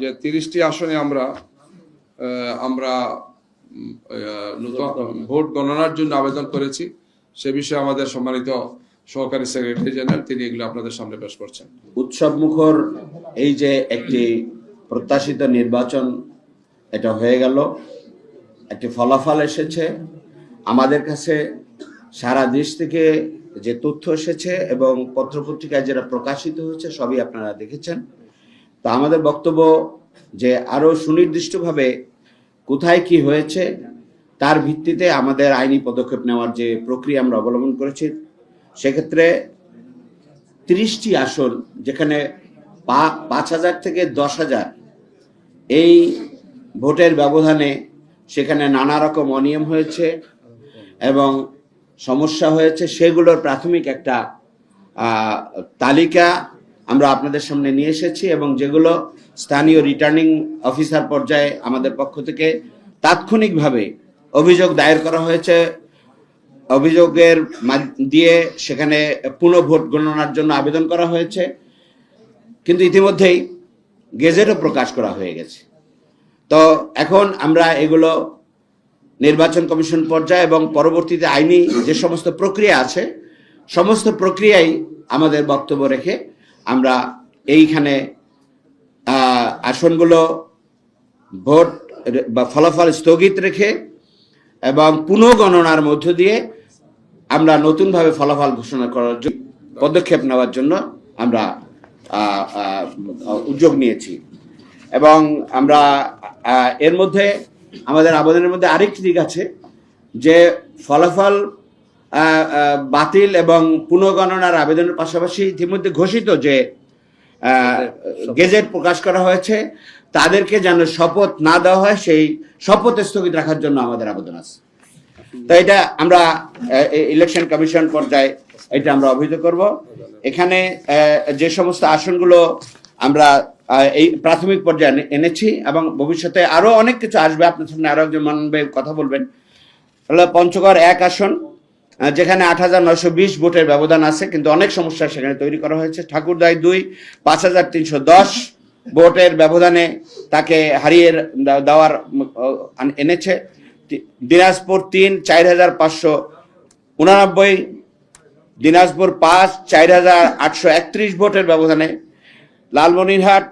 যে 30টি আসনে আমরা নতুন ভোট গণনার জন্য আবেদন করেছি। সে বিষয়ে আমাদের সম্মানিত সহকারী সেক্রেটারি জেনারেল তিনি এগুলো আপনাদের সামনে পেশ করছেন। উৎসব মুখর এই যে একটি প্রত্যাশিত নির্বাচন এটা হয়ে গেল, একটি ফলাফল এসেছে আমাদের কাছে। সারা দেশ থেকে যে তথ্য এসেছে এবং পত্রপত্রিকায় যেটা প্রকাশিত হয়েছে সবই আপনারা দেখেছেন। তো আমাদের বক্তব্য যে আরো সুনির্দিষ্টভাবে কোথায় কি হয়েছে তার ভিত্তিতে আমাদের আইনি পদক্ষেপ নেওয়ার যে প্রক্রিয়া আমরা অবলম্বন করেছি, সেক্ষেত্রে 30টি আসন যেখানে 5,000 থেকে 10,000 এই ভোটের ব্যবধানে সেখানে নানা রকম অনিয়ম হয়েছে এবং সমস্যা হয়েছে, সেগুলোর প্রাথমিক একটা তালিকা আমরা আপনাদের সামনে নিয়ে এসেছি এবং যেগুলো স্থানীয় রিটার্নিং অফিসার পর্যায়ে আমাদের পক্ষ থেকে তাৎক্ষণিকভাবে অভিযোগ দায়ের করা হয়েছে। অভিযোগের দিয়ে সেখানে পুনঃ ভোট গণনার জন্য আবেদন করা হয়েছে, কিন্তু ইতিমধ্যেই গেজেটও প্রকাশ করা হয়ে গেছে। তো এখন আমরা এগুলো নির্বাচন কমিশন পর্যায়ে এবং পরবর্তীতে আইনি যে সমস্ত প্রক্রিয়া আছে সমস্ত প্রক্রিয়াই আমাদের বক্তব্য রেখে আমরা এইখানে আসনগুলো ভোট বা ফলাফল স্থগিত রেখে এবং পুনঃগণনার মধ্য দিয়ে আমরা নতুনভাবে ফলাফল ঘোষণা করার জন্য পদক্ষেপ নেওয়ার জন্য আমরা উদ্যোগ নিয়েছি। এবং আমরা এর মধ্যে আমাদের আবেদনের মধ্যে আরেকটি দিক আছে যে ফলাফল বাতিল এবং পুনঃগণনার আবেদনের পাশাপাশি ইতিমধ্যে ঘোষিত যে গেজেট প্রকাশ করা হয়েছে তাদেরকে যেন শপথ না দেওয়া হয়, সেই শপথ স্থগিত রাখার জন্য আমাদের আবেদন আছে। তো এটা আমরা ইলেকশন কমিশন পর্যায়ে এটা আমরা অভিযোগ করব। এখানে যে সমস্ত আসনগুলো আমরা এই প্রাথমিক পর্যায়ে এনেছি এবং ভবিষ্যতে আরো অনেক কিছু আসবে, আপনার সামনে আরো একজন মাননীয় কথা বলবেন। হলো পঞ্চগড় 1 আসন, যেখানে 8,920 ভোটের ব্যবধান আছে, কিন্তু অনেক সমস্যা সেখানে তৈরি করা হয়েছে। ঠাকুরদাই 2 5,310 ভোটের ব্যবধানে তাকে হারিয়ে দেওয়ার এনেছে। দিনাজপুর 3 4,589, দিনাজপুর 5 4,831 ভোটের ব্যবধানে, লালমনিরহাট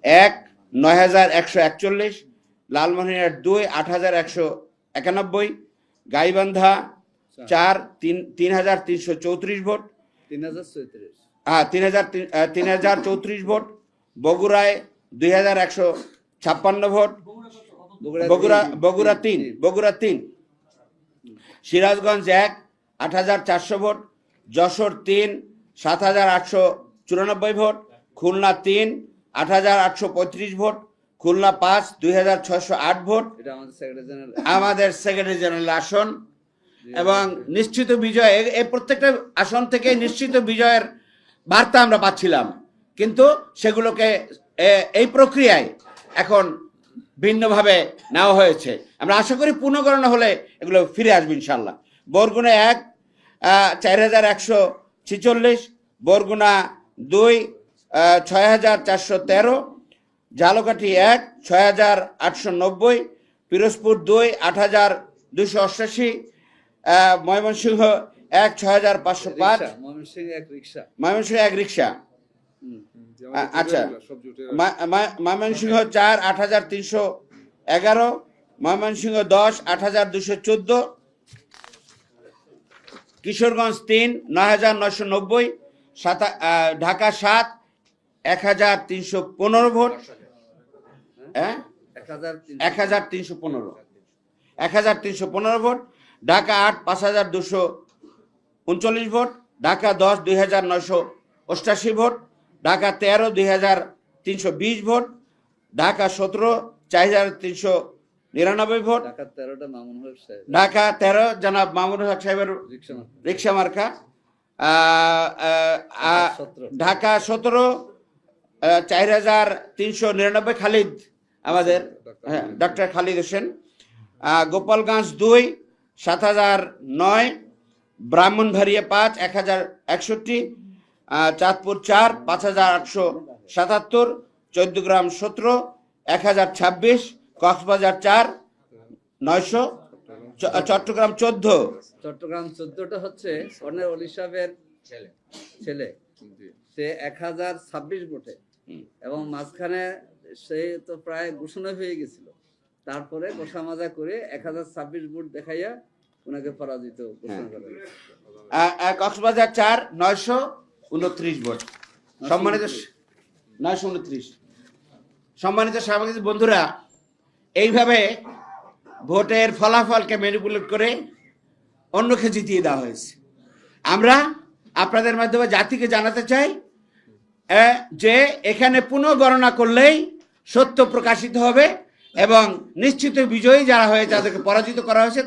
1 9,141, লালমনিরহাট 2 8,191, গাইবান্ধা 4 3,334 ভোট, 3,034 ভোট, বগুড়ায় 2,156 vote, Bogura 3, Sirajganj 1 8,400 vote, Jessore 3 7,894 vote, Khulna 3 8,835 vote, Khulna 5 2,608 vote. আমাদের সেক্রেটারি জেনারেল আসন এবং নিশ্চিত বিজয়, এই প্রত্যেকটা আসন থেকে নিশ্চিত বিজয়ের বার্তা আমরা পাচ্ছিলাম, কিন্তু সেগুলোকে এই প্রক্রিয়ায় এখন ভিন্নভাবে নেওয়া হয়েছে। আমরা আশা করি পুনঃগণনা হলে এগুলো ফিরে আসবে ইনশাল্লাহ। বরগুনা 1 4,146, বরগুনা 2 6,413, ঝালকাঠি 1 6,890, পিরোজপুর 2 8,288, ময়মনসিংহ 1 6,505, ময়মনসিংহ 1 রিক্সা, আচ্ছা, Mymensingh 4 8,311, Mymensingh 10 8,214, Kishoreganj 3 9,990, Dhaka 7 1,315 vote, 1,315 vote, Dhaka 8 5,239 vote, Dhaka 10 2,988 vote, Dhaka 13 2,320 vote, Dhaka 17 4,399 vote, Dhaka 13 জনাব মামুনুল হক সাহেবের রিক্সা মার্কা, ঢাকা 17 4,399 খালিদ, আমাদের ডক্টর খালিদ হোসেন, গোপালগঞ্জ 2 7,009, ব্রাহ্মণবাড়িয়া 5 1,061, চাঁদপুর 4 5,877, চৌদ্দগ্রাম 17, 1026, কক্সবাজার 4, 900, চট্টগ্রাম 14। চট্টগ্রাম 14টা হচ্ছে কর্নেল অলি সাহেবের ছেলে, সে 1026 ভোটে, এবং মাঝখানে সে তো প্রায় ঘোষণা হয়ে গেছিল, তারপরে গোসা মাজা করে 1026 ভোট দেখাইয়া ওনাকে পরাজিত ঘোষণা করা হয়েছে। কক্সবাজার 4, 929 ভোট। সম্মানিত 929। সম্মানিত সাংবাদিক বন্ধুরা, এইভাবে ভোটের ফলাফলকে ম্যানিপুলেট করে অন্যকে জিতিয়ে দেওয়া হয়েছে। আমরা আপনাদের মাধ্যমে জাতিকে জানাতে চাই যে এখানে পুনঃগণনা করলেই সত্য প্রকাশিত হবে এবং নিশ্চিত বিজয়ী যারা হয়ে তাদেরকে পরাজিত করা হয়েছে